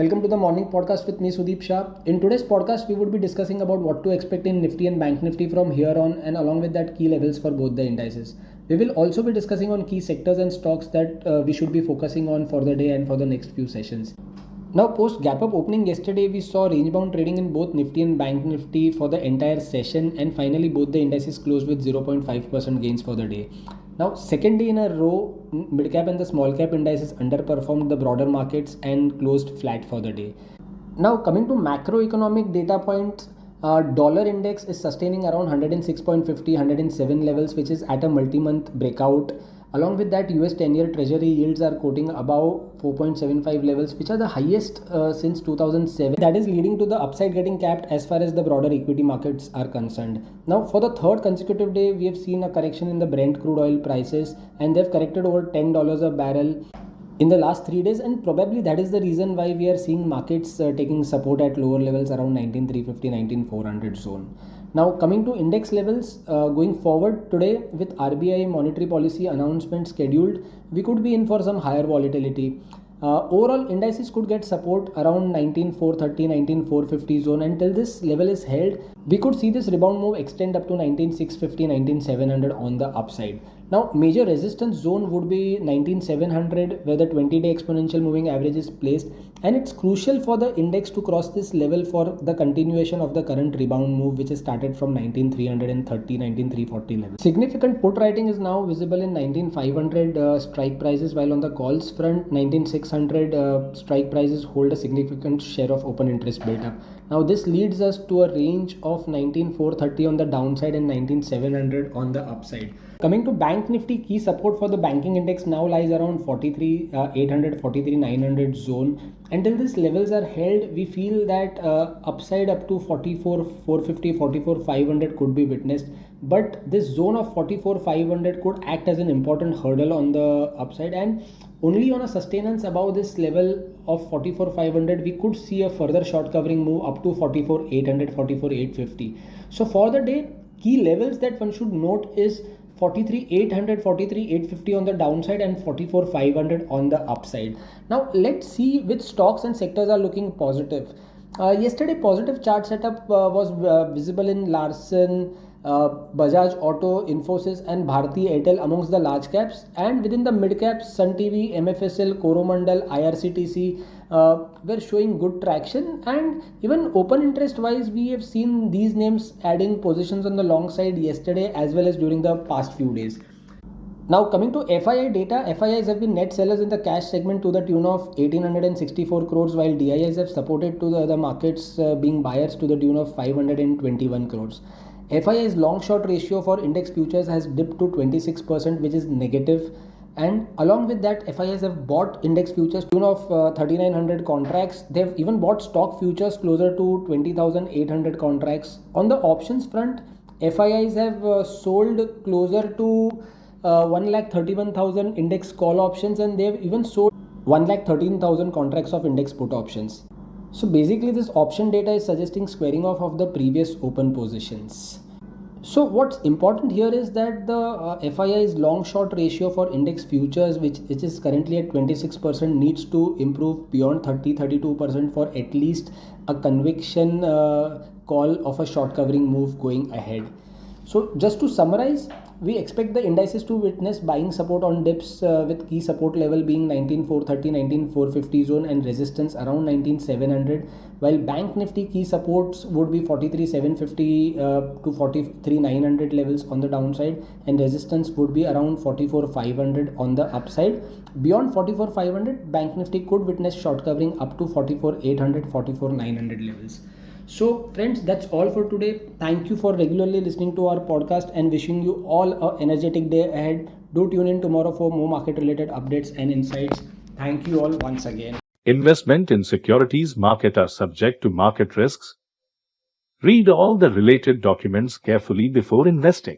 Welcome to the morning podcast with me, Sudeep Shah. In today's podcast, we would be discussing about what to expect in Nifty and Bank Nifty from here on, and along with that, key levels for both the indices. We will also be discussing on key sectors and stocks that we should be focusing on for the day and for the next few sessions. Now, post gap up opening yesterday, we saw range bound trading in both Nifty and Bank Nifty for the entire session, and finally, both the indices closed with 0.5% gains for the day. Now, second day in a row, mid cap and the small cap indices underperformed the broader markets and closed flat for the day. Now, coming to macroeconomic data points, dollar index is sustaining around 106.50, 107 levels, which is at a multi-month breakout. Along with that, US 10-year treasury yields are quoting above 4.75 levels, which are the highest since 2007. That is leading to the upside getting capped as far as the broader equity markets are concerned. Now, for the third consecutive day, we have seen a correction in the Brent crude oil prices, and they've corrected over $10 a barrel in the last 3 days, and probably that is the reason why we are seeing markets taking support at lower levels around 19,350, 19,400 zone. Now, coming to index levels, going forward today with RBI monetary policy announcement scheduled, we could be in for some higher volatility. Overall, indices could get support around 19,430, 19,450 zone. Until this level is held, we could see this rebound move extend up to 19,650, 19,700 on the upside. Now, major resistance zone would be 19,700, where the 20-day exponential moving average is placed, and it's crucial for the index to cross this level for the continuation of the current rebound move, which is started from 19,330, 19,340 level. Significant put writing is now visible in 19,500 strike prices, while on the calls front, 19,600 strike prices hold a significant share of open interest built up. Now, this leads us to a range of 19,430 on the downside and 19,700 on the upside. Coming to Bank Nifty, key support for the banking index now lies around 43,800, 43,900 zone. Until these levels are held, we feel that upside up to 44,450, 44,500 could be witnessed. But this zone of 44,500 could act as an important hurdle on the upside, and only on a sustenance above this level of 44,500 we could see a further short covering move up to 44,800, 44,850. So for the day, key levels that one should note is 43,800, 43,850 on the downside and 44,500 on the upside. Now let's see which stocks and sectors are looking positive. Yesterday, positive chart setup was visible in Larsen, Bajaj Auto, Infosys and Bharti Airtel amongst the large caps, and within the mid caps, Sun TV, MFSL, Coromandel, IRCTC were showing good traction, and even open interest wise we have seen these names adding positions on the long side yesterday as well as during the past few days. Now, coming to FII data, FIIs have been net sellers in the cash segment to the tune of 1,864 crores, while DIIs have supported to the other markets being buyers to the tune of 521 crores. FII's long short ratio for index futures has dipped to 26%, which is negative. And along with that, FIIs have bought index futures to the tune of 3,900 contracts. They've even bought stock futures closer to 20,800 contracts. On the options front, FIIs have sold closer to 1,31,000 index call options, and they've even sold 1,13,000 contracts of index put options. So basically, this option data is suggesting squaring off of the previous open positions. So what's important here is that the FII's long short ratio for index futures, which is currently at 26%, needs to improve beyond 30-32% for at least a conviction call of a short covering move going ahead. So just to summarize, we expect the indices to witness buying support on dips with key support level being 19,430, 19,450 zone and resistance around 19,700, while Bank Nifty key supports would be 43,750 to 43,900 levels on the downside, and resistance would be around 44,500 on the upside. Beyond 44,500, Bank Nifty could witness short covering up to 44,800, 44,900 levels. So friends, that's all for today. Thank you for regularly listening to our podcast and wishing you all an energetic day ahead. Do tune in tomorrow for more market related updates and insights. Thank you all once again. Investment in securities market are subject to market risks. Read all the related documents carefully before investing.